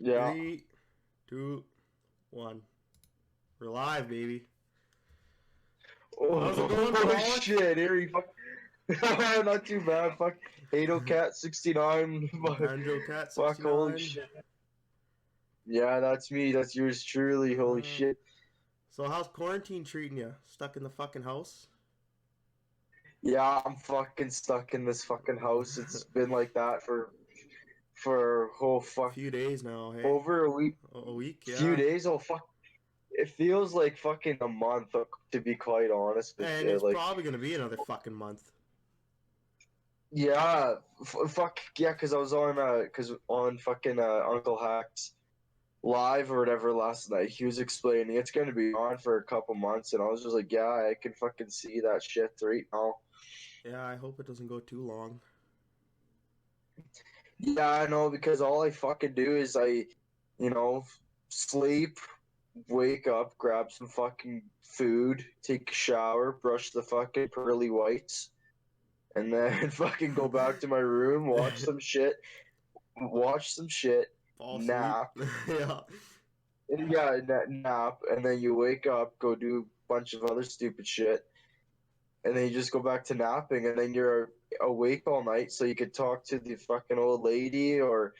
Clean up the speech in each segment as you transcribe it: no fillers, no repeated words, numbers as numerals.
Yeah. Three, two, one. We're live, baby. How's it going, Oh Pollock? shit, here he fuck. Not too bad. Fuck. Cat 69. Banjocat Fuck, holy 69. shit. Yeah, that's me. That's yours truly. Holy Uh, shit. so how's quarantine treating you? Stuck in the fucking house? Yeah, I'm fucking stuck in this fucking house. It's been like that for whole A fuck few days now, hey? over a week, A week, few yeah. days. Oh fuck. It feels like fucking a month, to be quite honest with And you. it's Like, probably gonna be another fucking month. yeah, fuck yeah, because I was on fucking Uncle Hack's live or whatever last night. He was explaining it's going to be on for a couple months, and I was just like, yeah, I can fucking see that shit right now. Yeah, I hope it doesn't go too long. Yeah, I know, because all I fucking do is you know, sleep, wake up, grab some fucking food, take a shower, brush the fucking pearly whites, and then fucking go back to my room, watch some shit, Fall asleep. nap. Yeah. Yeah, nap, and then you wake up, go do a bunch of other stupid shit, and then you just go back to napping, and then you're awake all night, so you could talk to the fucking old lady or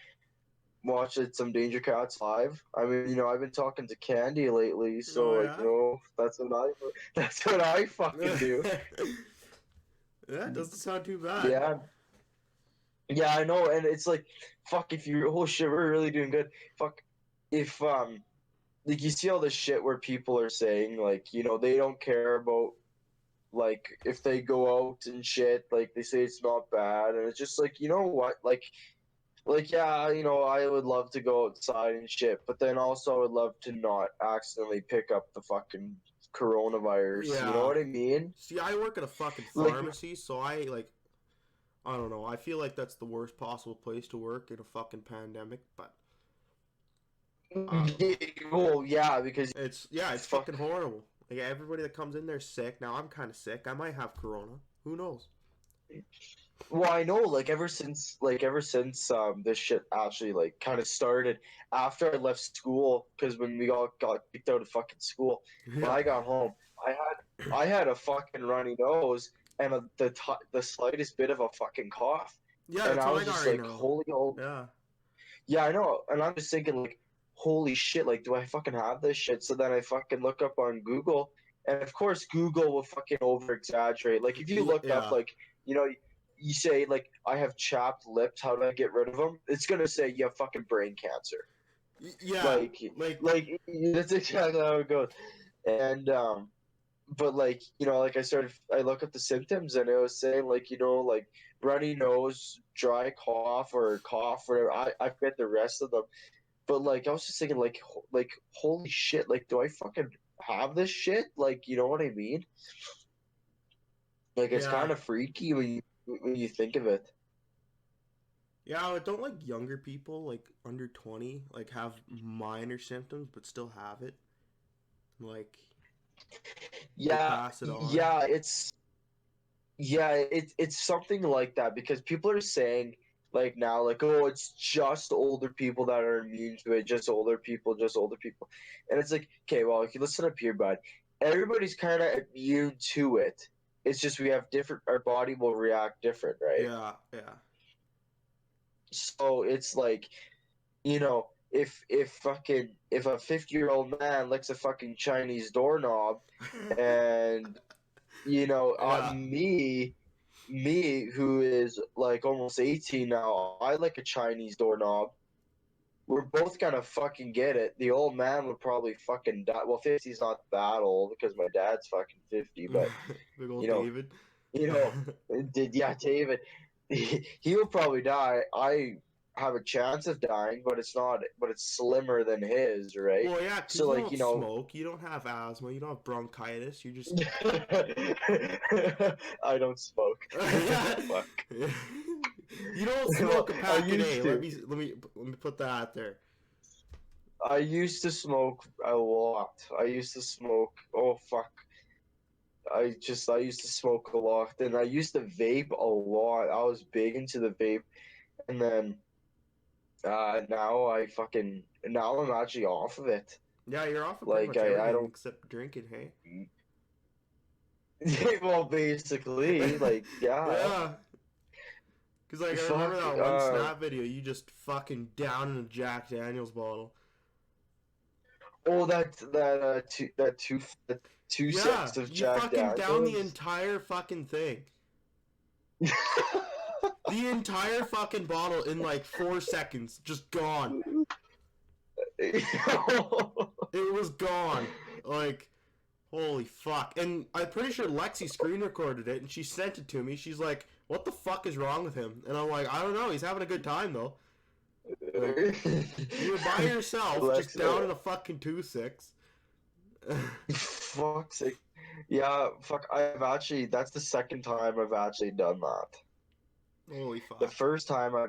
watch some Danger Cats live. I mean, I've been talking to Candy lately, so Oh, like, yeah? that's what I fucking do. Yeah, it doesn't sound too bad. Yeah, yeah, I know, and it's like, fuck, if you oh shit, we're really doing good. Fuck, if like you see all this shit where people are saying like, they don't care about like if they go out and shit, like they say it's not bad, and it's just like, you know what, like yeah, I would love to go outside and shit, but then also I would love to not accidentally pick up the fucking coronavirus. You know Yeah. what I mean? See, I work at a fucking Like, pharmacy, so I don't know. I feel like that's the worst possible place to work in a fucking pandemic, but I don't know. well, yeah, because Yeah, it's fuck. fucking horrible. Like everybody that comes in there's sick. Now I'm kind of sick. I might have corona. Who knows? Well, I know, ever since this shit actually like kind of started after I left school, because when we all got kicked out of fucking school, when Yeah. I got home, I had a fucking runny nose and the slightest bit of a fucking cough, Yeah, and that's I what I was got just right like, now. holy old, Yeah. yeah, I know, and I'm just thinking like, holy shit, like, do I fucking have this shit? So then I fucking look up on Google, and of course Google will fucking over exaggerate. Like if you look up Yeah. like, you know, you say like, I have chapped lips, how do I get rid of them? It's gonna say you have fucking brain cancer. Yeah. Like, Like that's exactly how it goes. And but like, I look up the symptoms, and it was saying like, like runny nose, dry cough, or cough, or whatever. I forget the rest of them, but like I was just thinking like, holy shit, like, do I fucking have this shit? Like, you know what I mean? Like, it's yeah. kind of freaky when you think of it. Yeah, don't like younger people like under 20 like have minor symptoms but still have it. Like they Yeah, pass it on. yeah, it's something like that, because people are saying like now, like, oh, it's just older people that are immune to it, just older people, and it's like, okay, well, if you listen up here, bud, everybody's kind of immune to it. It's just we have different, our body will react different, right? Yeah, yeah. So it's like, if a 50-year-old man licks a fucking Chinese doorknob, and Yeah. me who is like almost 18 now, I like a Chinese doorknob. We're both gonna fucking get it. The old man would probably fucking die. Well, 50's not that old because my dad's fucking 50, but Big you old know, David. you know, yeah, David, he will probably die. I have a chance of dying, but it's slimmer than his, right? Well, yeah, So because you like, don't smoke, you don't have asthma, you don't have bronchitis, you're just. I don't smoke. Yeah. Fuck. You don't Well, smoke a I pack a used day. to. Let me put that out there. I used to smoke a lot. I used to smoke. Oh fuck. I used to smoke a lot, and I used to vape a lot. I was big into the vape, and then Now I'm actually off of it. Yeah, you're off of pretty Like much I everything don't. except drinking, hey? Well, basically, like yeah. Yeah. Cause like I remember Fuck. that one Snap video, you just fucking down in a Jack Daniels bottle. Oh, that two Yeah, sips of you Jack fucking down the Daniels. entire fucking thing. The entire fucking bottle in like 4 seconds, just gone. It was gone. Like, holy fuck. And I'm pretty sure Lexi screen recorded it and she sent it to me. She's like, what the fuck is wrong with him? And I'm like, I don't know. He's having a good time though. Like, you're by yourself, just Lex, down in a fucking 2-6. fuck's sake. Yeah, fuck. That's the second time I've actually done that. Holy The fuck. first time I,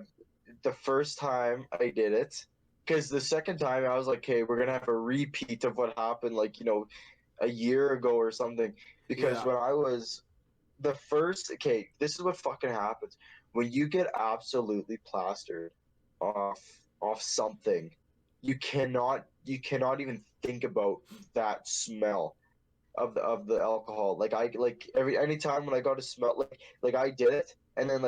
the first time I did it, because the second time I was like, okay, we're gonna have a repeat of what happened, like a year ago or something. Because Yeah. when I was okay, this is what fucking happens when you get absolutely plastered off something. You cannot even think about that smell of the alcohol. Like anytime when I got to smell like I did it, and then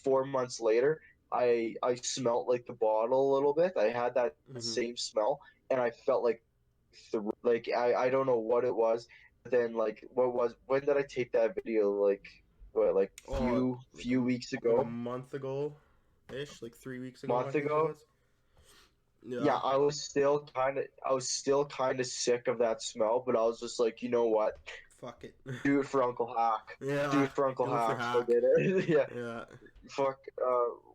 4 months later, I smelt like the bottle a little bit. I had that Mm-hmm. same smell, and I felt like I don't know what it was. But then when did I take that video? Like what, like Oh, few weeks like a ago, month ago ish, like 3 weeks ago, I month think it ago. was. Yeah. Yeah, I was still kind of sick of that smell, but I was just like, you know what? Fuck it. Do it for Uncle Hack. Do Yeah. it for Uncle Do it for Hack. So I hack. did it. Yeah. Yeah. Fuck.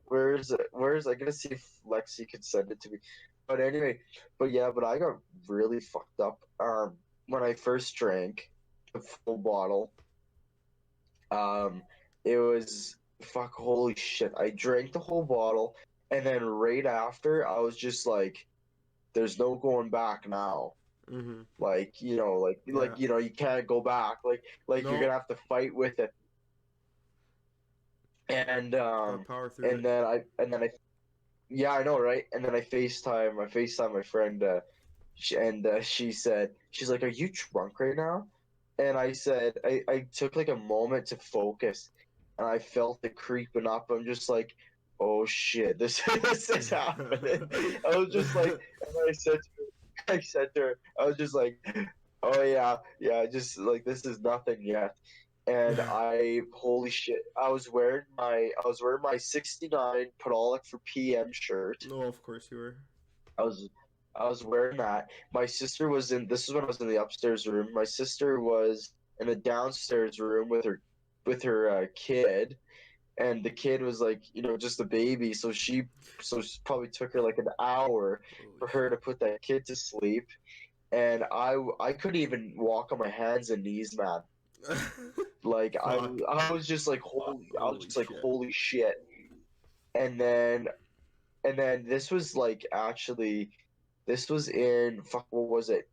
Where is it? I gotta see if Lexi can send it to me. But anyway, but I got really fucked up. When I first drank the full bottle, um, it was fuck. Holy shit! I drank the whole bottle, and then right after, I was just like, "There's no going back now." Mm-hmm. Yeah. You can't go back. Like you're gonna No. have to fight with it. And Gotta um power through and it. then I yeah, I know, right? And then I FaceTime my friend, she said, she's like, "Are you drunk right now?" And I said, I took like a moment to focus, and I felt it creeping up. I'm just like, "Oh shit, this this is happening." I was just like, and I said to her, I was just like, "Oh yeah, yeah, just like this is nothing yet." And holy shit, I was wearing my 69 Podolic for PM shirt. No, of course you were. I was I was wearing that. My sister was in this is when I was in the upstairs room. My sister was in the downstairs room with her kid, and the kid was like, just a baby, so she probably took her like an hour Holy for her to shit. put that kid to sleep. And I couldn't even walk on my hands and knees, man. Like Fuck. I was just like Holy shit. holy shit. And then this was like actually this was in fuck what was it?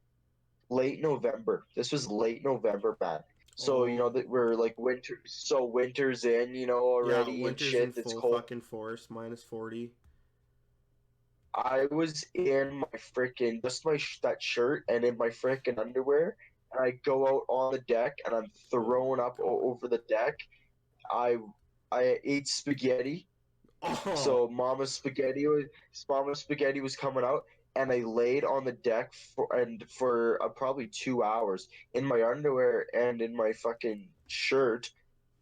Late November. This was late November, man. So Oh. that we're like winter's in, Yeah, already and winter's in shit. It's full cold. fucking force, -40. I was in my freaking just that shirt and in my freaking underwear, and I go out on the deck and I'm Oh thrown my up god. over the deck. I I ate spaghetti. Oh. So Mama's spaghetti was coming out, and I laid on the deck for probably 2 hours in my underwear and in my fucking shirt,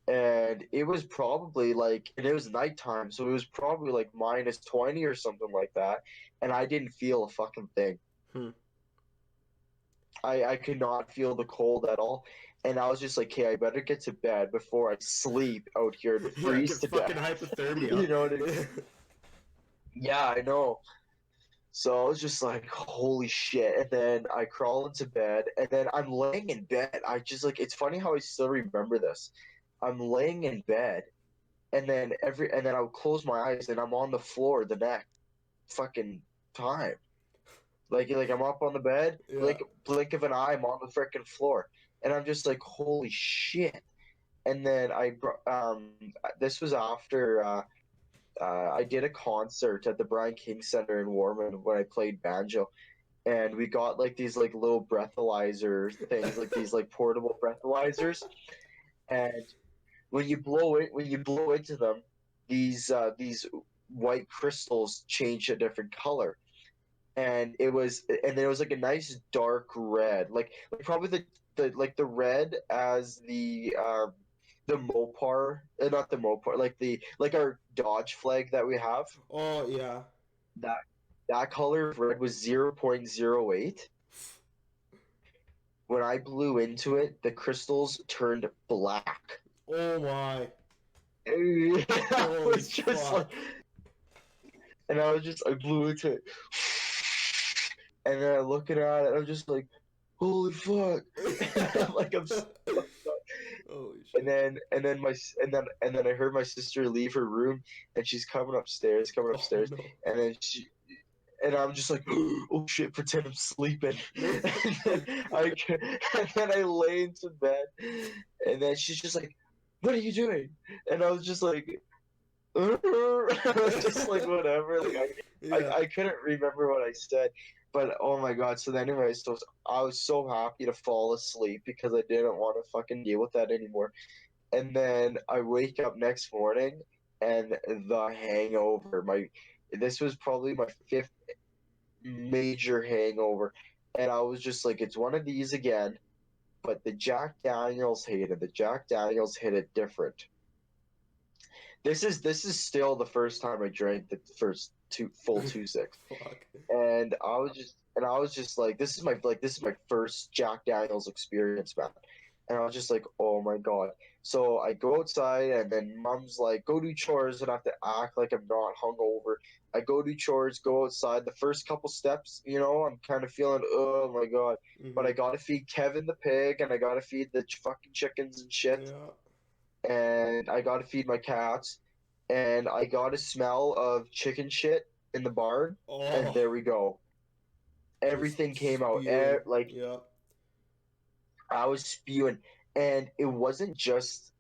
and it was probably and it was nighttime, so it was probably like -20 or something like that, and I didn't feel a fucking thing. Hmm. I could not feel the cold at all. And I was just like, "Okay, I better get to bed before I sleep out here and Yeah, get freeze to fucking death." hypothermia. You know what I mean? Yeah, I know. So I was just like, holy shit. And then I crawl into bed, and then I'm laying in bed. It's funny how I still remember this. I'm laying in bed, and then I'll close my eyes, and I'm on the floor the next fucking time. Like I'm up on the bed, Yeah. blink of an eye, I'm on the freaking floor. And I'm just like, holy shit. And then this was after, I did a concert at the Brian King Center in Warman when I played banjo, and we got like these like little breathalyzer things, like these like portable breathalyzers, and when you blow into them, these white crystals change a different color, and then it was like a nice dark red, like probably the red as the Mopar, not the Mopar, like our Dodge flag that we have. Oh yeah. That that color of red was 0.08. When I blew into it, the crystals turned black. Oh my. I Holy was just like, fuck. and I blew into it, and then I looking at it, and I'm just like, holy fuck! I'm so Holy shit. and then I heard my sister leave her room, and she's coming Oh upstairs, no. and then and I'm just like, oh shit, pretend I'm sleeping. And then I lay into bed, and then she's just like, what are you doing? And I was just like, I was just like, whatever. Yeah. I couldn't remember what I said, but oh my god. So then, anyway, so I was so happy to fall asleep because I didn't want to fucking deal with that anymore. And then I wake up next morning, and the hangover. This was probably my fifth major hangover, and I was just like, it's one of these again. But the Jack Daniels hit it. The Jack Daniels hit it different. This is still the first time I drank the first full 2-6, Fuck. and I was just like, this is my first Jack Daniels experience, man. And I was just like, oh my god. So I go outside, and then mom's like, go do chores, and I have to act like I'm not hungover. I go do chores, go outside. The first couple steps, I'm kind of feeling, oh my god. But I Mhm. gotta feed Kevin the pig, and I gotta feed the fucking chickens and shit, Yeah. and I gotta feed my cats, and I got a smell of chicken shit in the barn, and Oh. there we go. Just Everything came out. spewing. Like Yeah. I was spewing, and it wasn't just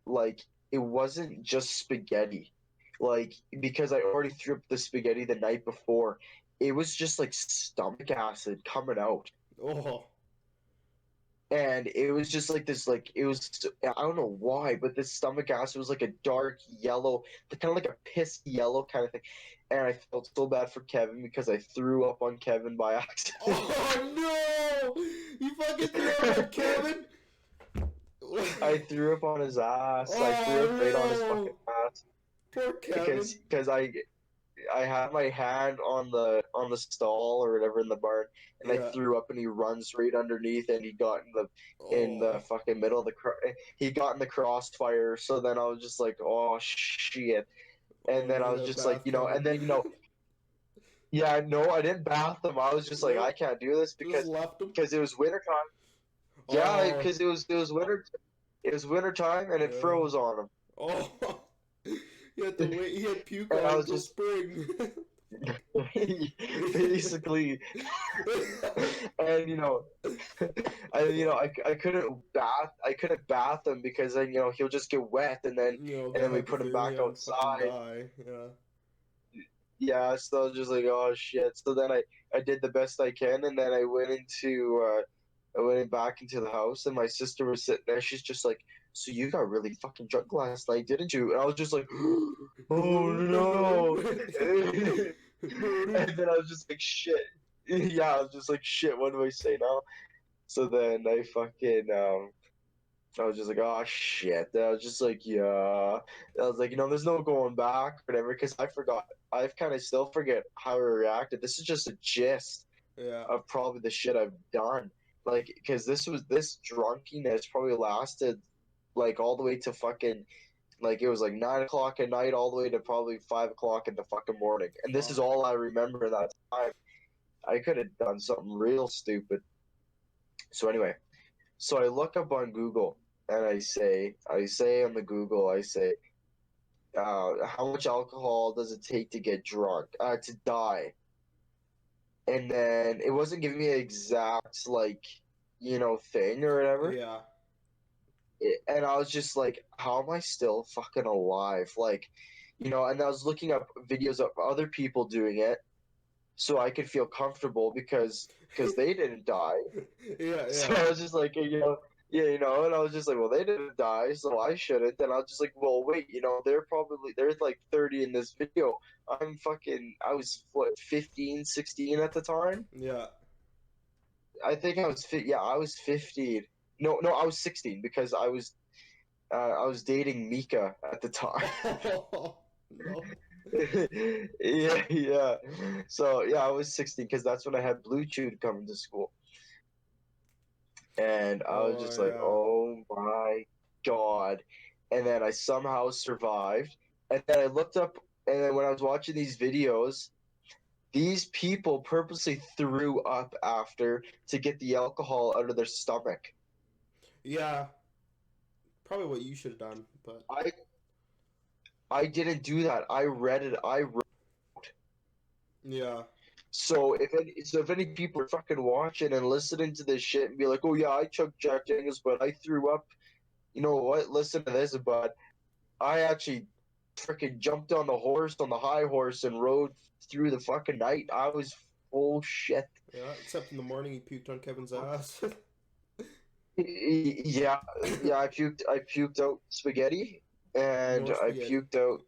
spaghetti, like because I already threw up the spaghetti the night before. It was just like stomach acid coming out, Oh. and it was just like this, like it was, I don't know why, but this stomach acid was like a dark yellow, kind of like a piss yellow kind of thing, and I felt so bad for Kevin because I threw up on Kevin by accident. Oh no! You fucking threw up on Kevin? I threw up on his ass. I threw up right on his Oh fucking no! ass Poor Kevin. because I had my hand on the stall or whatever in the barn, and I Yeah. threw up, and he runs right underneath, and he got in the Oh. fucking middle of he got in the crossfire. So then I was just like, oh shit, Oh and then no, I you was gotta just like, bath Kevin. and then yeah, no, I didn't bath him. I was just like, I No? can't do this Just left him? because it was winter time. Yeah, Oh. because it was winter time, and it Yeah. froze on him. Oh. He had to wait. He had puke And on I him was till just spring. basically, and I couldn't bath him because then he'll just get wet, and then we put him back Hypothermia and fucking outside. die. Yeah. Yeah, so I was just like, oh shit. So then I did the best I can, and then I went back into the house, and my sister was sitting there. She's just like, so you got really fucking drunk last night, didn't you? And I was just like, oh no. And then I was just like, shit. Yeah, I was just like, shit, what do I say now? So then I was just like, oh shit. And I was just like, yeah. I was like, there's no going back, or whatever, because I forgot. I've kind of still forget how I reacted. This is just a gist Yeah. of probably the shit I've done. Like, because this drunkiness probably lasted like all the way to fucking, like it was like 9 o'clock at night all the way to probably 5 o'clock in the fucking morning. And this is Fuck. all I remember that time. I could have done something real stupid. So anyway, so I look up on Google, and I say on the Google, how much alcohol does it take to get drunk, to die? And then it wasn't giving me an exact, like, thing or whatever. Yeah. And I was just like, how am I still fucking alive? Like, you know, and I was looking up videos of other people doing it so I could feel comfortable because they didn't die. Yeah, So yeah. I was just like, you know, yeah, you know, and I was just like, well, they didn't die, so I shouldn't. And I was just like, well, wait, you know, they're like 30 in this video. I was what, 15, 16 at the time? Yeah. I think I was 15. No, I was 16 because I was dating Mika at the time. Oh, no. Yeah, yeah. So yeah, I was 16 because that's when I had Blue Chew coming to school. And I was Oh, just like, yeah. oh my God. And then I somehow survived. And then I looked up, and then when I was watching these videos, these people purposely threw up after to get the alcohol out of their stomach. Yeah. Probably what you should have done, but I I didn't do that. I read it. yeah. So if any people are fucking watching and listening to this shit and be like, oh yeah, I chugged Jack Daniels, but I threw up. You know what? Listen to this, but I actually freaking jumped on the high horse, and rode through the fucking night. I was full shit. Yeah, except in the morning he puked on Kevin's ass. Yeah, yeah. I puked out spaghetti, and More I spaghetti. puked out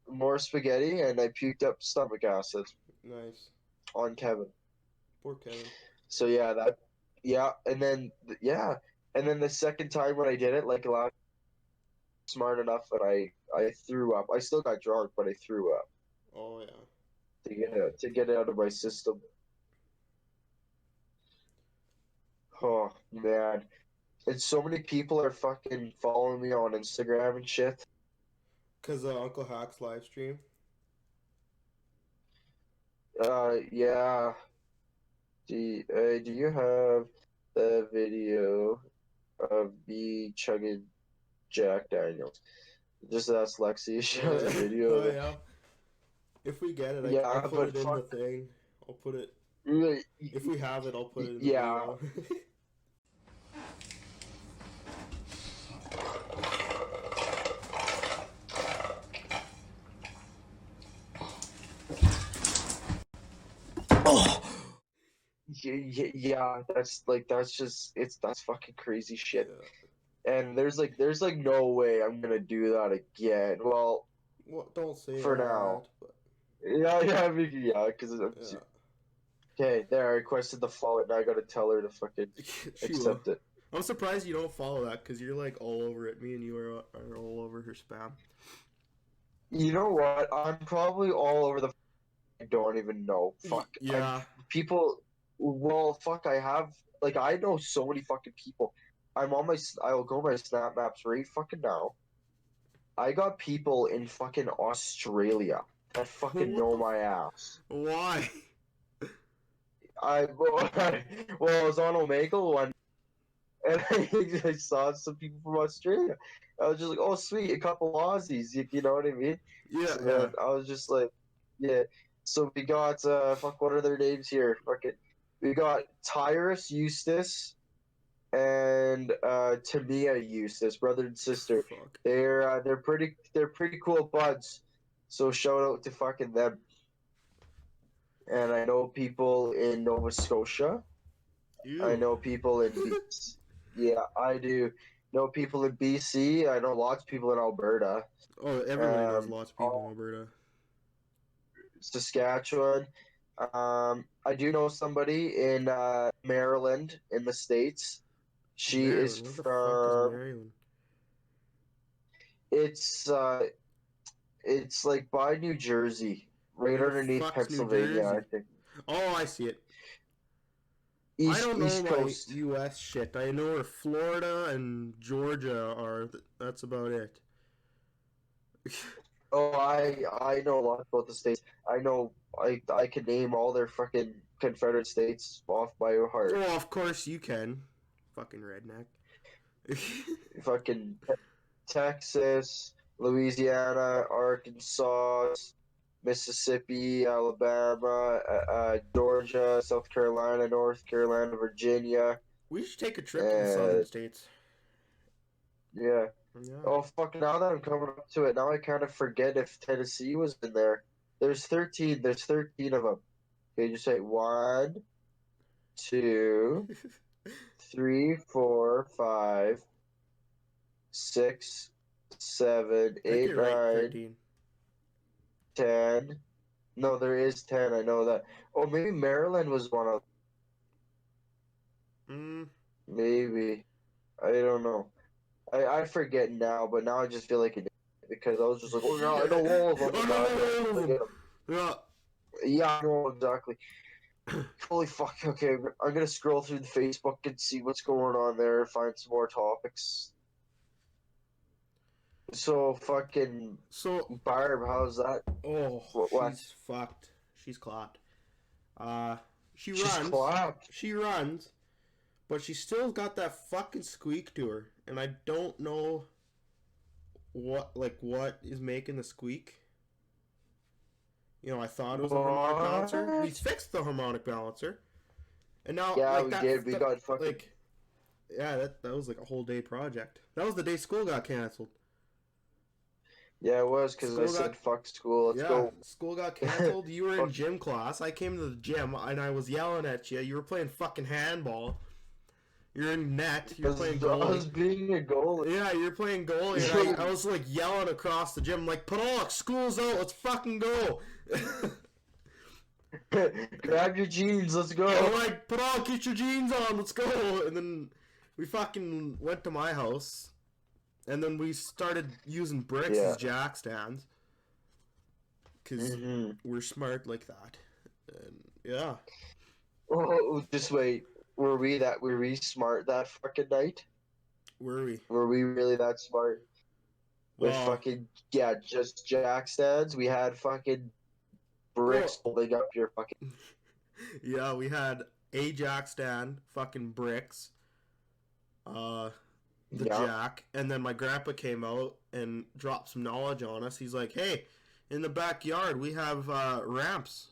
more spaghetti, and I puked up stomach acid Nice. on Kevin. Poor Kevin. So yeah, yeah, and then yeah, and then the second time when I did it, like last smart enough, and I threw up. I still got drunk, but I threw up Oh, yeah. to get it out of my system. Oh man, and so many people are fucking following me on Instagram and shit. Because Uncle Hack's live stream. Yeah. Do you have the video of me chugging Jack Daniels? Just ask Lexi. She Oh, has a yeah. video Oh, of it. yeah. If we get it, I'll Yeah, put but it in the fuck, thing. I'll put it. really, If we have it, I'll put it in the yeah. video. Yeah, that's fucking crazy shit. Yeah. And there's like no way I'm gonna do that again. Well, Well, don't say for that, now. but Yeah, yeah, I mean, yeah, because yeah. okay. There, I requested the follow it. Now I gotta tell her to fucking She will. accept it. I'm surprised you don't follow that because you're like all over it. Me and you are all over her spam. You know what? I'm probably all over the. I don't even know. Fuck. Yeah. People. Well, fuck. I have like I know so many fucking people. I'm on my. I'll go my Snap Maps right fucking now. I got people in fucking Australia that fucking What know the? my ass. Why? I well, I was on Omegle one, and I saw some people from Australia. I was just like, oh sweet, a couple Aussies. You know what I mean? Yeah, So yeah. then I was just like, yeah. So we got fuck, what are their names here? Fucking, we got Tyrus Eustace and Tamia Eustace, brother and sister. Fuck. They're pretty cool buds. So shout out to fucking them. And I know people in Nova Scotia. I Ew. know people in BC. Yeah, I do know people in BC. I know lots of people in Alberta. Oh, everybody knows lots of people in Alberta. Saskatchewan. I do know somebody in Maryland in the States. She is Maryland. Where the fuck is from Maryland? it's uh it's like by New Jersey, right Where the underneath fuck's New Pennsylvania, I Jersey? think. Oh, I see it. I don't know East my Coast. U.S. shit. I know where Florida and Georgia are. That's about it. Oh, I know a lot about the states. I know I can name all their fucking Confederate states off by heart. Oh, of course you can. Fucking redneck. Fucking Texas, Louisiana, Arkansas, Mississippi, Alabama, Georgia, South Carolina, North Carolina, Virginia, We should take a trip to the southern and states. yeah, Yeah. Oh, fuck, now that I'm coming up to it, now I kind of forget if Tennessee was in there. There's 13 of them. Okay, you say 1, 2, 3, 4, 5, 6, 7, I think 8, you're right, 9, 13. 10. No, there is 10. I know that. Oh, maybe Maryland was one of Mm. maybe. I don't know. I forget now, but now I just feel like it because I was just like, oh yeah, I know all of them. Oh, But no, now I all of don't them. forget them. Yeah. Yeah, I know exactly. Holy fuck. Okay, I'm gonna scroll through the Facebook and see what's going on there. Find some more topics. So fucking So, Barb, how's that? oh, What? she's fucked. She's clapped. She She's runs. clapped. She runs, but she still got that fucking squeak to her, and I don't know what is making the squeak. You know, I thought it was a harmonic balancer. We What? fixed the harmonic balancer, and now Yeah, like we did. We got fucking. like yeah, that was like a whole day project. That was the day school got canceled. Yeah, it was because I School said got fuck school. Let's Yeah, go. school got canceled. You were in Fuck. gym class. I came to the gym and I was yelling at you. You were playing fucking handball. You're in net. You're playing I goalie. was being a goalie. Yeah, you're playing goalie, and I was like yelling across the gym, like, Padok, school's out, let's fucking go. Grab your jeans. Let's go. I'm like, Padok, get your jeans on, let's go. And then we fucking went to my house, and then we started using bricks as jack stands. Because we're smart like that. And yeah. Oh, just wait. Were we smart that fucking night? Were we? Were we really that smart? With Well, fucking just jack stands. We had fucking bricks holding up your fucking. Yeah, we had a jack stand, fucking bricks, the jack, and then my grandpa came out and dropped some knowledge on us. He's like, "Hey, in the backyard we have ramps."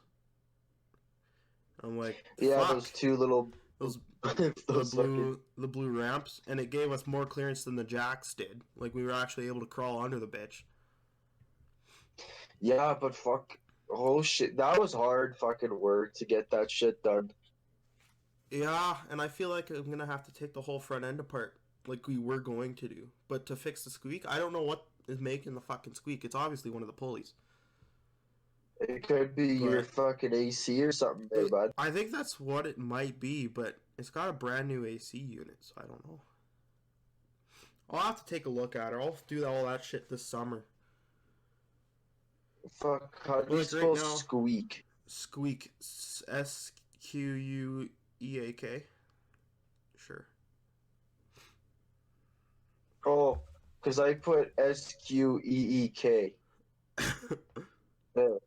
I'm like, Yeah, "Fuck." those two little. Those those the blue ramps, and it gave us more clearance than the jacks did. Like we were actually able to crawl under the bitch. Yeah, but fuck. Oh shit, that was hard fucking work to get that shit done. Yeah, and I feel like I'm gonna have to take the whole front end apart, like we were going to do. But to fix the squeak, I don't know what is making the fucking squeak. It's obviously one of the pulleys. It could be your fucking AC or something there, bud. I think that's what it might be, but it's got a brand new AC unit, so I don't know. I'll have to take a look at it. I'll do all that shit this summer. Fuck, how do you spell squeak? Squeak. SQUEAK. Sure. Oh, because I put SQEEK. There.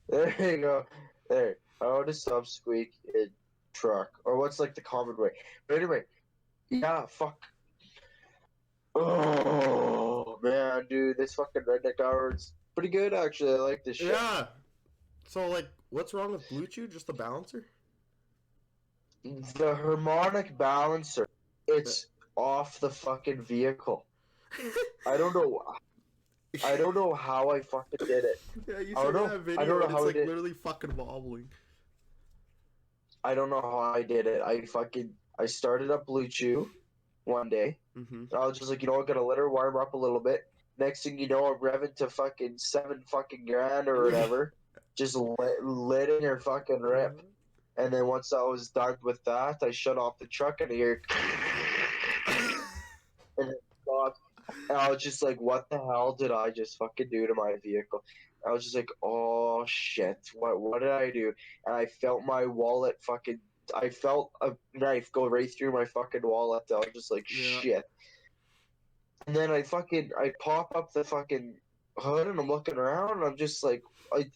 There you go. There. How to stop squeak in truck. Or what's like the common way. But anyway, yeah, fuck. Oh, man, dude, this fucking Redneck Hour is pretty good, actually. I like this shit. Yeah. So, like, what's wrong with Blue Chew? Just the balancer? The harmonic balancer, it's off the fucking vehicle. I don't know. I don't know how I fucking did it. Yeah, you sent me that video I don't know and how it's like I did. literally fucking wobbling. I don't know how I did it. I started up Blue Chew one day. Mm-hmm. I was just like, I'm gonna let her warm up a little bit. Next thing you know, I'm revving to fucking $7 fucking grand or whatever. Just letting her fucking rip. And then once I was done with that, I shut off the truck and I hear and it stopped. And I was just like, what the hell did I just fucking do to my vehicle? I was just like, oh shit, what did I do? And I felt my wallet fucking. I felt a knife go right through my fucking wallet. I was just like, shit. And then I pop up the fucking hood and I'm looking around and I'm just like, I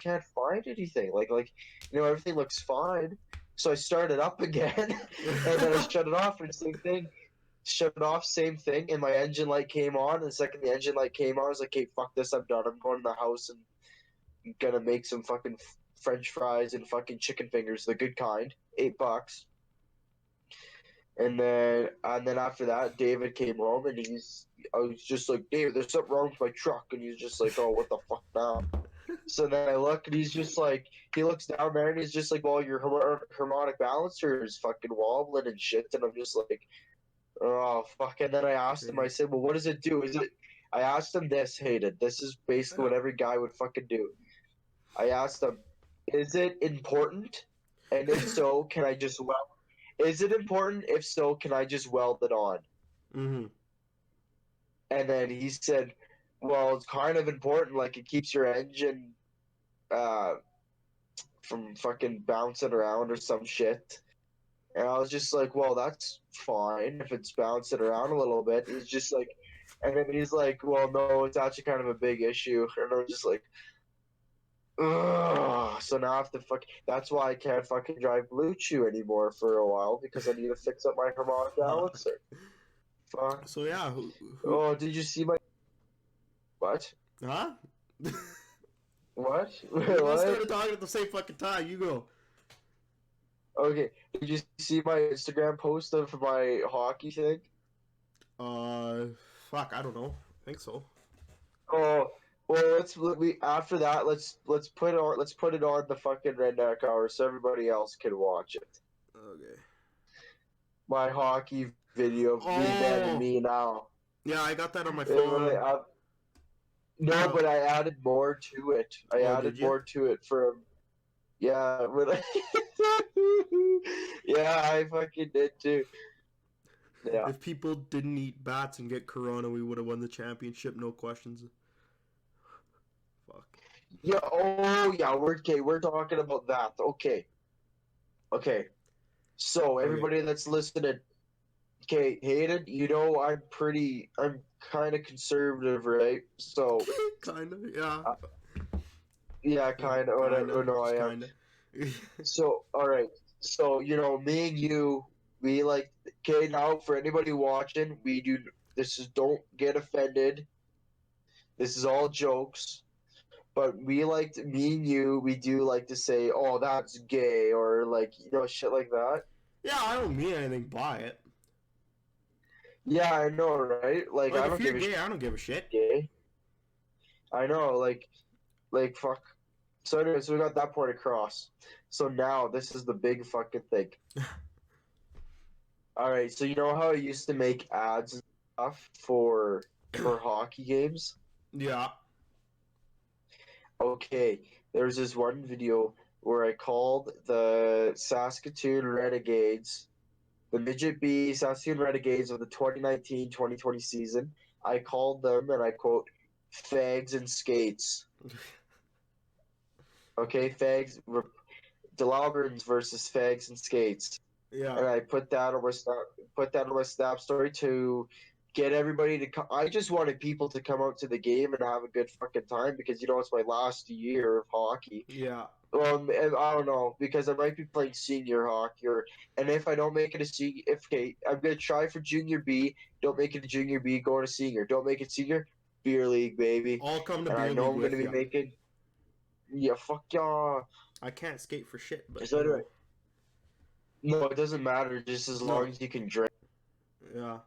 can't find anything. Like, everything looks fine. So I started up again and then I shut it off and same thing. Shut it off, same thing, and my engine light came on. And the second the engine light came on, I was like, hey, fuck this, I'm done. I'm going to the house and gonna make some fucking French fries and fucking chicken fingers, the good kind, $8. And then after that, David came home and I was just like, Dave, there's something wrong with my truck, and he's just like, oh, what the fuck now? So then I look, and he's just like, he looks down there, and he's just like, well, your harmonic balancer is fucking wobbling and shit, and I'm just like, oh fuck. And then I asked him, I said, well, what does it do? I asked him this, hated. This is basically what every guy would fucking do. I asked him, is it important? And if so, can I just weld? Is it important? If so, can I just weld it on? Mm-hmm. And then he said, well, it's kind of important. Like, it keeps your engine from fucking bouncing around or some shit. And I was just like, well, that's fine if it's bouncing around a little bit. He's just like, and then he's like, well, no, it's actually kind of a big issue. And I'm just like, ugh. So now I have to that's why I can't fucking drive Blue Chew anymore for a while, because I need to fix up my harmonic balancer. Fuck. So yeah. Oh, did you see my... What? Huh? What? We all started talking at the same fucking time. You go. Okay, did you see my Instagram post of my hockey thing? Fuck, I don't know. I think so. Oh, well, after that, let's put it on the fucking Redneck Hour so everybody else can watch it. Okay. My hockey video of me and me now. Yeah, I got that on my phone. No, but I added more to it. I added more to it for... Yeah, yeah, I fucking did too. Yeah. If people didn't eat bats and get corona, we would have won the championship, no questions. Fuck. Yeah. Oh, yeah. We're talking about that. Okay. So everybody that's listening, okay, Hayden, you know I'm kind of conservative, right? So. Kind of, yeah. Yeah, kind of. Whatever. No, I am. So, all right. So, me and you, we like. Okay, now for anybody watching, don't get offended. This is all jokes. But me and you, we do like to say, oh, that's gay, or like, shit like that. Yeah, I don't mean anything by it. Yeah, I know, right? Like I don't if you're gay, I don't give a shit. Gay. I know, like fuck. So anyway, so we got that point across. So now this is the big fucking thing. All right, so you know how I used to make ads and stuff for hockey games? Yeah. Okay, there's this one video where I called the Saskatoon Renegades, the Midget B Saskatoon Renegades of the 2019-2020 season. I called them, and I quote, fags and skates. Okay, DeLauberns versus fags and skates. Yeah. And I put that on my snap story to get everybody to come. I just wanted people to come out to the game and have a good fucking time, because it's my last year of hockey. Yeah. And I don't know, because I might be playing senior hockey, and if I don't make it a senior, I'm gonna try for junior B. Don't make it a junior B, going to senior. Don't make it senior, beer league, baby. All come to and beer league. I know I'm gonna be making. Yeah, fuck y'all. I can't skate for shit, but. Is that right? No, it doesn't matter, just as long as you can drink. Yeah.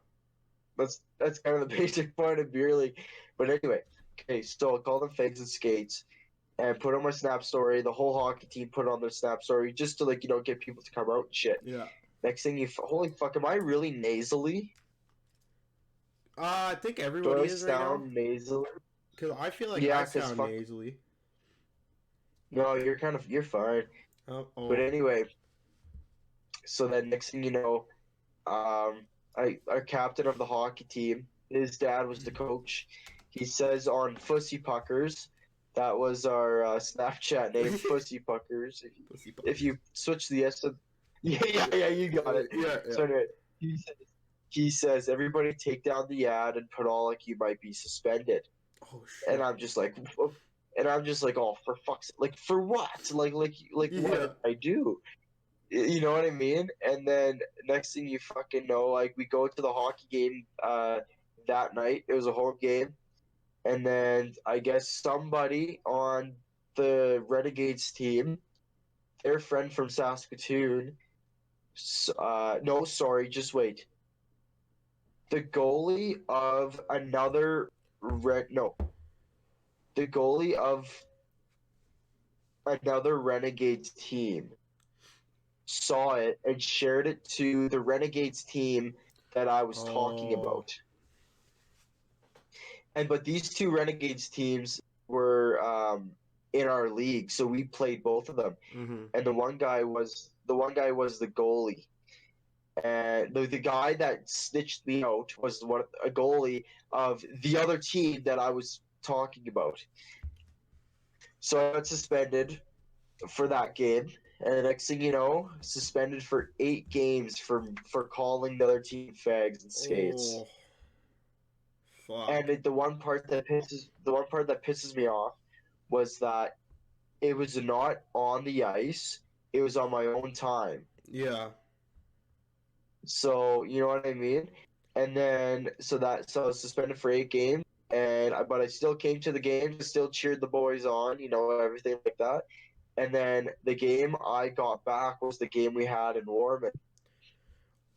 That's kind of the basic point of beer league. But anyway, okay, so I call them fags and skates, and put on my snap story. The whole hockey team put on their snap story just to get people to come out and shit. Yeah. Next thing holy fuck, am I really nasally? I think everybody is right now. Do I sound nasally? Because I feel like I sound nasally. No, you're fine. Oh. But anyway, so then next thing you know, our captain of the hockey team, his dad was the coach. He says on Fussy Puckers, that was our Snapchat name, Fussy Puckers. If you switch the S to... Yeah, you got it. Yeah. So anyway, he says, everybody take down the ad and put all you might be suspended. Oh, shit. And I'm just like, oh, for fuck's sake, for what? What did I do? You know what I mean? And then next thing you fucking know, we go to the hockey game that night. It was a home game. And then I guess somebody on the Renegades team, their friend from Saskatoon, no, sorry, just wait. the goalie of another the goalie of another Renegades team saw it and shared it to the Renegades team that I was talking about. But these two Renegades teams were in our league, so we played both of them. Mm-hmm. And the one guy was the goalie. And the guy that snitched me out was a goalie of the other team that I was talking about. So I got suspended for that game, and the next thing you know, suspended for 8 games for calling the other team fags and skates. Oh, fuck. And the one part that pisses me off was that it was not on the ice; it was on my own time. Yeah. So you know what I mean. And then so I was suspended for 8 games, but I still came to the games, still cheered the boys on, everything like that. And then the game I got back was the game we had in Warman.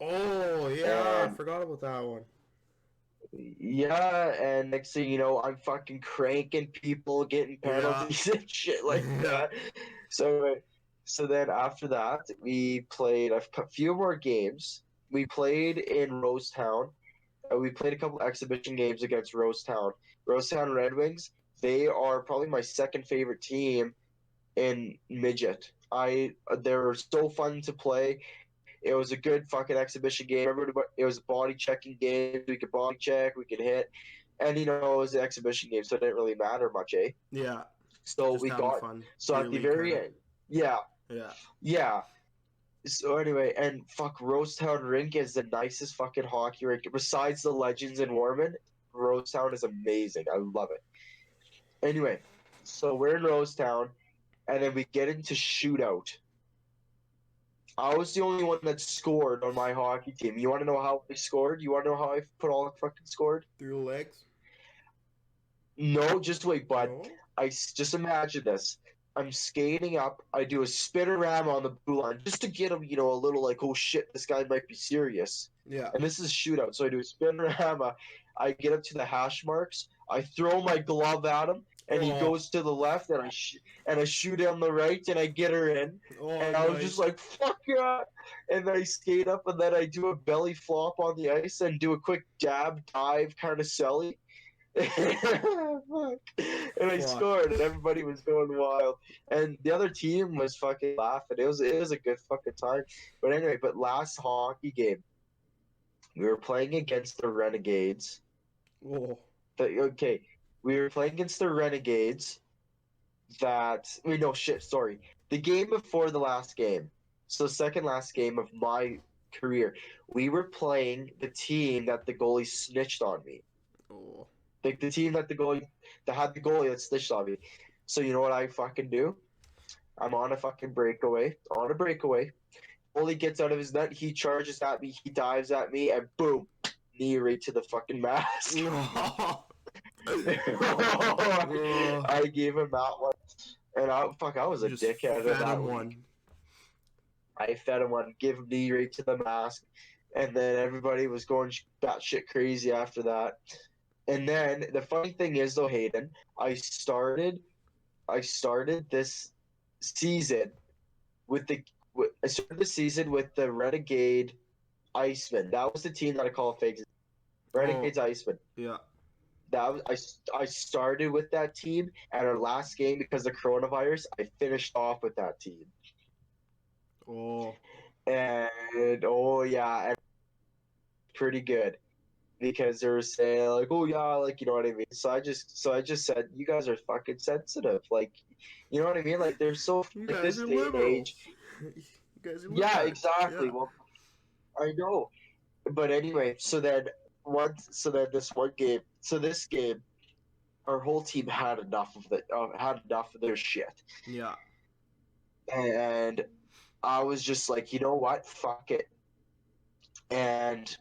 Oh, yeah, I forgot about that one. Yeah, and next thing you know, I'm fucking cranking people, getting penalties and shit like that. So then after that, we played a few more games. We played in Rosetown. We played a couple exhibition games against Rosetown. Rosetown Red Wings, they are probably my second favorite team in midget. They were so fun to play. It was a good fucking exhibition game. It was a body checking game. We could body check, we could hit, and it was an exhibition game, so it didn't really matter much, eh? Yeah. So Just we having got fun. so at the very end, yeah. So anyway, and fuck, Rosetown Rink is the nicest fucking hockey rink besides the Legends in Warman. Rosetown is amazing. I love it. Anyway, so we're in Rosetown, and then we get into shootout. I was the only one that scored on my hockey team. You want to know how I scored? You want to know how I put all fucking scored? Through the legs? No, just wait, bud. No? Just imagine this. I'm skating up. I do a spinorama on the blue line just to get him, a little like, oh shit, this guy might be serious. Yeah. And this is shootout, so I do a spinorama. I get up to the hash marks. I throw my glove at him, and he goes to the left, and I shoot on the right, and I get her in. And I was just like, fuck yeah! And then I skate up, and then I do a belly flop on the ice and do a quick jab dive, kind of silly. And I scored, and everybody was going wild, and the other team was fucking laughing. It was a good fucking time. But anyway, last hockey game, we were playing against the Renegades. Oh. We were playing against the Renegades. The game before the last game, so second last game of my career, we were playing the team that the goalie snitched on me. Oh. Like the team that had the goalie that snitched on me. So you know what I fucking do? I'm on a fucking breakaway. Goalie gets out of his net. He charges at me. He dives at me, and boom, knee right to the fucking mask. I gave him that one, and I was a dickhead of that one. I fed him one, give him knee right to the mask, and then everybody was going batshit crazy after that. And then the funny thing is, though, Hayden, I started this season with the Renegade Icemen. That was the team that I call fakes. Renegades Icemen. Yeah. I started with that team, and our last game, because of coronavirus, I finished off with that team. Oh. And and pretty good. Because they were saying like, oh yeah, like, you know what I mean. So I just said, you guys are fucking sensitive, like, you know what I mean. Like, they're so like this day and age. You guys are yeah, exactly. Yeah. Well, I know, but anyway, so then this game, our whole team had enough of their shit. Yeah. And I was just like, you know what, fuck it, and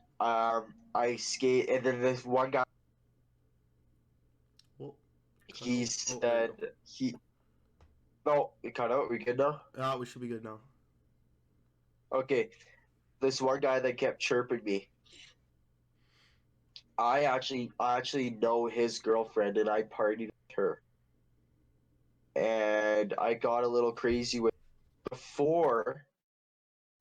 I skate, and then this one guy, he said no, it cut out. We good now? We should be good now. Okay, this one guy that kept chirping me. I actually know his girlfriend, and I partied with her, and I got a little crazy with before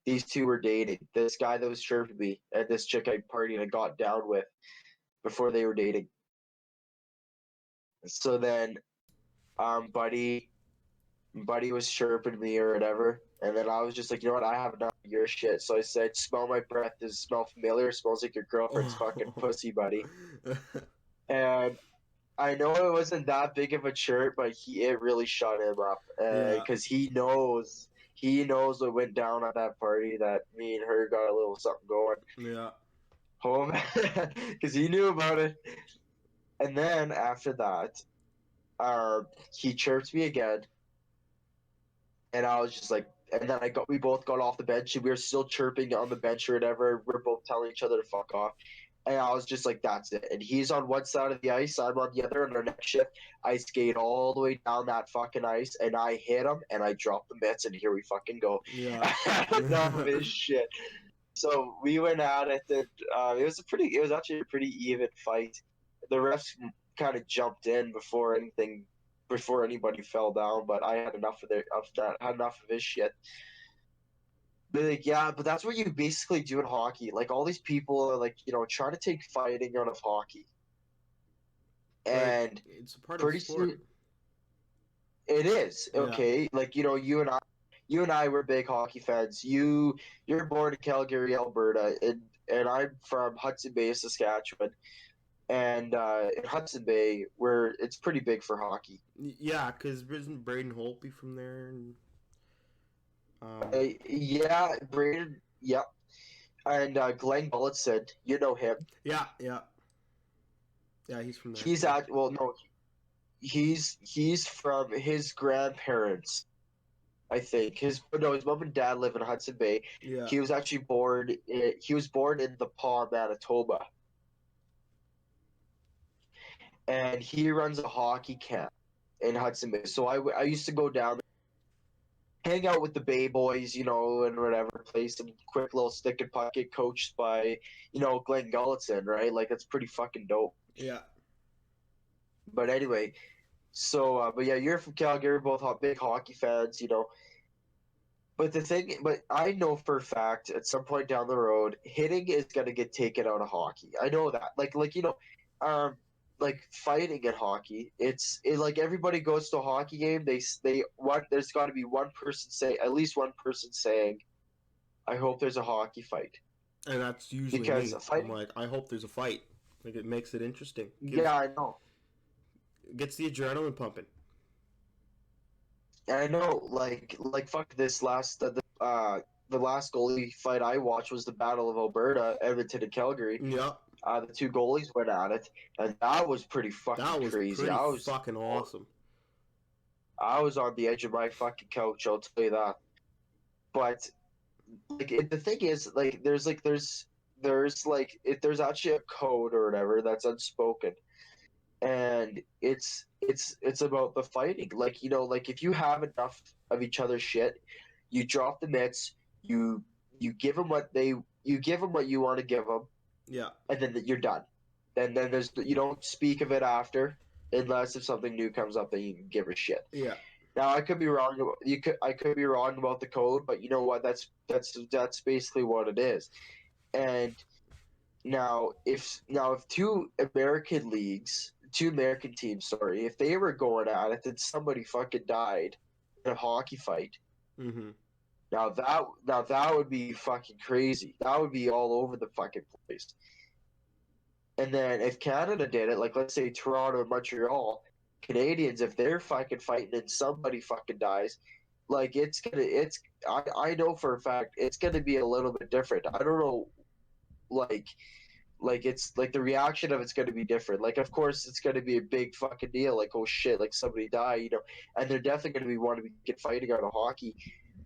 these two were dating. This guy that was chirping me and this chick I partied and got down with before they were dating. So then, buddy was chirping me or whatever, and then I was just like, you know what, I have enough of your shit. So I said, "Smell my breath. Does it smell familiar? It smells like your girlfriend's fucking pussy, buddy." And I know it wasn't that big of a chirp, but it really shut him up Yeah. because he knows what went down at that party, that me and her got a little something going Yeah. home because he knew about it. And then after that, he chirped me again, and I was just like, and then we both got off the bench, and we were still chirping on the bench or whatever. We're both telling each other to fuck off. And I was just like, that's it. And he's on one side of the ice, I'm on the other. And our next shift, I skate all the way down that fucking ice, and I hit him, and I drop the mitts, and here we fucking go. Yeah. Enough of his shit. So we went at it, and it was actually a pretty even fight. The refs kind of jumped in before anybody fell down, but I had enough of that. Had enough of his shit. But like, yeah, but that's what you basically do in hockey. Like all these people are like, trying to take fighting out of hockey, But and it's a part of the pretty sport. soon it is Yeah. okay. Like you and I were big hockey fans. You're born in Calgary, Alberta, and I'm from Hudson Bay, Saskatchewan. And in Hudson Bay, where it's pretty big for hockey. Yeah, because isn't Braden Holtby from there? And, Yeah, Braden. Yep. And Glenn Gulletson, you know him. yeah, yeah. Yeah, he's from there He's too. at well, no, he's from his grandparents. I think his mom and dad live in Hudson Bay. Yeah. He was born in the Paw, Manitoba, and he runs a hockey camp in Hudson Bay. So I used to go down there, hang out with the Bay boys, and whatever, play some quick little stick and puck, get coached by, Glenn Gulletson, right? Like that's pretty fucking dope. Yeah. But anyway, so but yeah, you're from Calgary, both big hockey fans. But I know for a fact at some point down the road, hitting is gonna get taken out of hockey. I know that. Like fighting in hockey, like everybody goes to a hockey game. There's got to be at least one person saying, "I hope there's a hockey fight," And that's usually because me. I'm fighting. like, I hope there's a fight. Like, it makes it interesting. Yeah, I know. Gets the adrenaline pumping. And I know, like fuck this the last goalie fight I watched was the Battle of Alberta, Edmonton and Calgary. Yeah. The two goalies went at it, and that was pretty fucking That was crazy. pretty fucking awesome. I was on the edge of my fucking couch, I'll tell you that. But the thing is, there's actually a code or whatever that's unspoken, and it's about the fighting. Like if you have enough of each other's shit, you drop the mitts, you give them what you want to give them, Yeah. and then you're done. And then you don't speak of it after, unless if something new comes up that you can give a shit. Yeah. Now I could be wrong. I could be wrong about the code, but you know what? That's basically what it is. And if two American teams, sorry, if they were going at it, then somebody fucking died in a hockey fight. Mm-hmm. Now that would be fucking crazy. That would be all over the fucking place. And then if Canada did it, like let's say Toronto and Montreal, Canadians, if they're fucking fighting and somebody fucking dies, like I know for a fact it's gonna be a little bit different. I don't know, like it's like the reaction of it's gonna be different. Like of course it's gonna be a big fucking deal, like oh shit, like somebody died, and they're definitely gonna be wanting to get fighting out of hockey,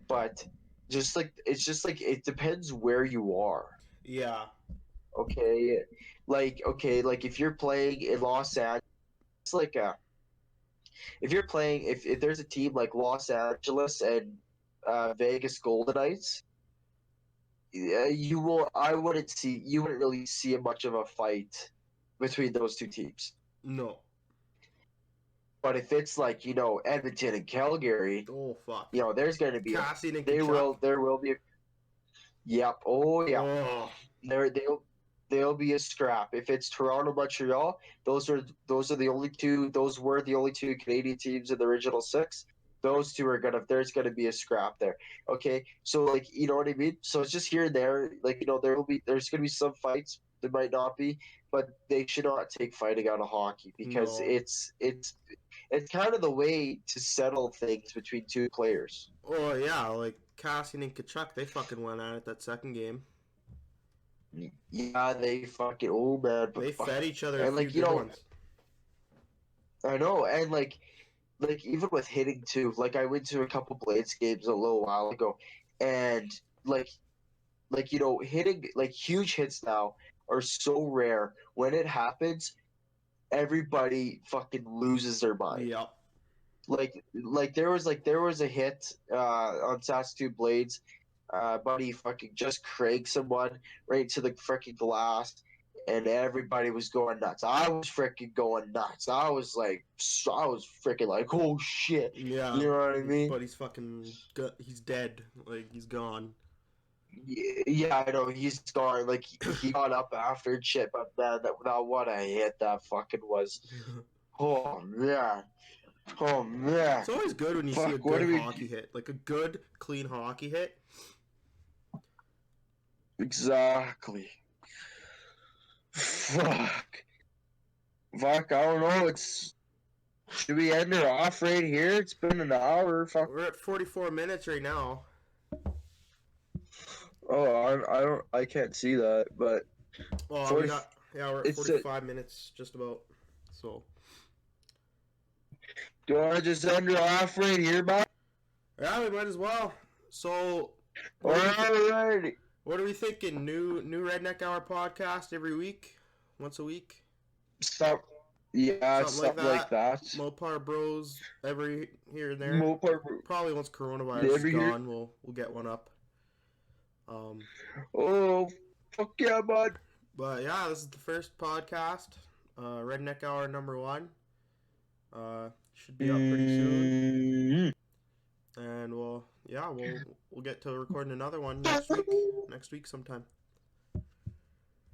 but it's just like it depends where you are. Yeah. Okay, like if you're playing in Los Angeles, like if there's a team like Los Angeles and Vegas Golden Knights, yeah, you wouldn't really see much of a fight between those two teams. No. But if it's like, you know, Edmonton and Calgary, Oh fuck. you know, there's going to be Cassian and there will be. Yep. Oh yeah. Oh. There'll be a scrap. If it's Toronto, Montreal, those were the only two Canadian teams in the original six. Those two there's gonna be a scrap there. Okay, so like, you know what I mean. So it's just here and there. Like, you know, there's gonna be some fights. There might not be, but they should not take fighting out of hockey because No. it's kind of the way to settle things between two players. Oh yeah, like Cassian and Kachuk, they fucking went at it that second game. Yeah, they fucking man, but They fed each other and a like, few you good know, ones. I know, and like even with hitting too. Like I went to a couple Blades games a little while ago, and like you know, hitting like huge hits now are so rare. When it happens, everybody fucking loses their mind. Yep. Like there was a hit on Saskatoon Blades. Buddy fucking just cranked someone right to the freaking glass, and everybody was going nuts. I was freaking going nuts. I was freaking like, oh shit. Yeah. You know what I mean? But he's fucking he's dead. Like he's gone. Yeah, I know he's gone. Like he got up after and shit, but man, that what a hit that fucking was. Oh man. Oh man. It's always good when you see a good hockey hit, like a good clean hockey hit. Exactly. Fuck. I don't know. Should we end her off right here? It's been an hour. Fuck. We're at 44 minutes right now. Oh, I can't see that, but. Well, we're at 45 minutes just about. So. Do you want to just end her off right here, Bob? Yeah, we might as well. So. Alrighty. What are we thinking? New Redneck Hour podcast every week, once a week. Something like that. Mopar Bros every here and there. Mopar Bros. Probably once coronavirus is gone, we'll get one up. Oh, fuck yeah, bud. But yeah, this is the first podcast. Redneck Hour #1. Should be up pretty soon. And we'll get to recording another one next week. Next week sometime.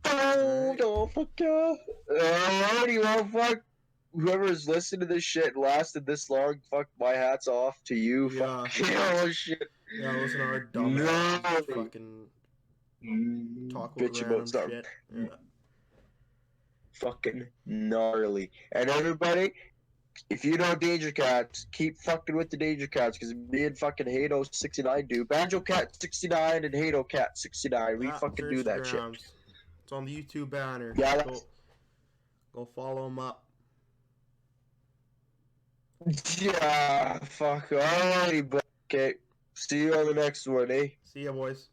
Oh, fuck yeah. Alrighty, well, fuck. Whoever's listened to this shit and lasted this long, fuck, my hat's off to you. Yeah. Fuck. Oh, shit. Yeah, listen to our dumb ass fucking talk about random shit. Yeah. Fucking gnarly. And everybody, if you know Danger Cats, keep fucking with the Danger Cats, because me and fucking Hado69 do. Banjocat69 and Hadocat69. We fucking do that shit. It's on the YouTube banner. Yeah, go follow them up. Yeah, fuck. Alrighty, but okay. See you on the next one, eh? See ya, boys.